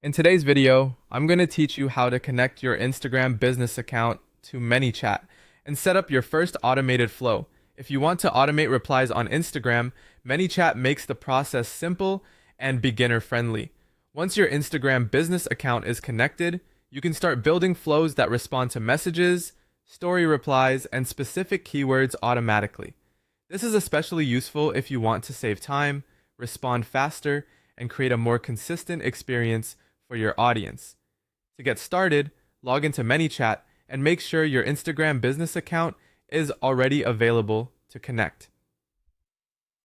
In today's video, I'm going to teach you how to connect your Instagram business account to ManyChat and set up your first automated flow. If you want to automate replies on Instagram, ManyChat makes the process simple and beginner friendly. Once your Instagram business account is connected, you can start building flows that respond to messages, story replies, and specific keywords automatically. This is especially useful if you want to save time, respond faster, and create a more consistent experience for your audience. To get started, log into ManyChat and make sure your Instagram business account is already available to connect.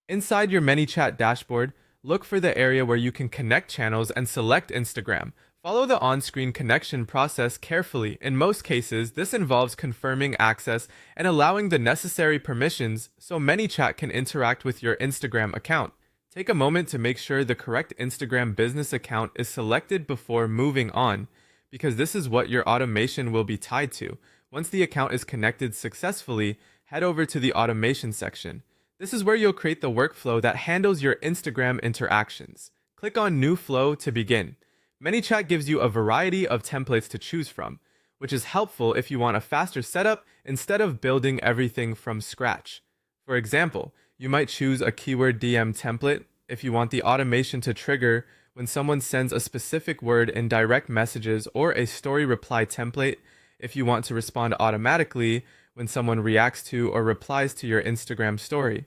Inside your ManyChat dashboard, look for the area where you can connect channels and select Instagram. Follow the on-screen connection process carefully. In most cases, this involves confirming access and allowing the necessary permissions so ManyChat can interact with your Instagram account. Take a moment to make sure the correct Instagram business account is selected before moving on, because this is what your automation will be tied to. Once the account is connected successfully, head over to the automation section. This is where you'll create the workflow that handles your Instagram interactions. Click on New Flow to begin. ManyChat gives you a variety of templates to choose from, which is helpful if you want a faster setup instead of building everything from scratch. For example, you might choose a keyword DM template if you want the automation to trigger when someone sends a specific word in direct messages, or a story reply template if you want to respond automatically when someone reacts to or replies to your Instagram story.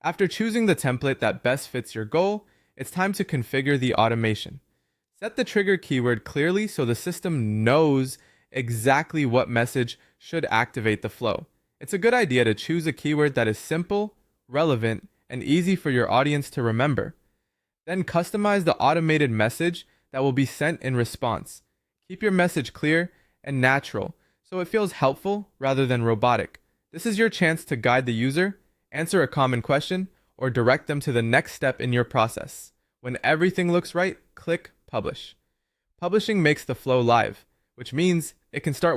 After choosing the template that best fits your goal, it's time to configure the automation. Set the trigger keyword clearly so the system knows exactly what message should activate the flow. It's a good idea to choose a keyword that is simple, relevant, and easy for your audience to remember. Then customize the automated message that will be sent in response. Keep your message clear and natural so it feels helpful rather than robotic. This is your chance to guide the user, answer a common question, or direct them to the next step in your process. When everything looks right, click Publish. Publishing makes the flow live, which means it can start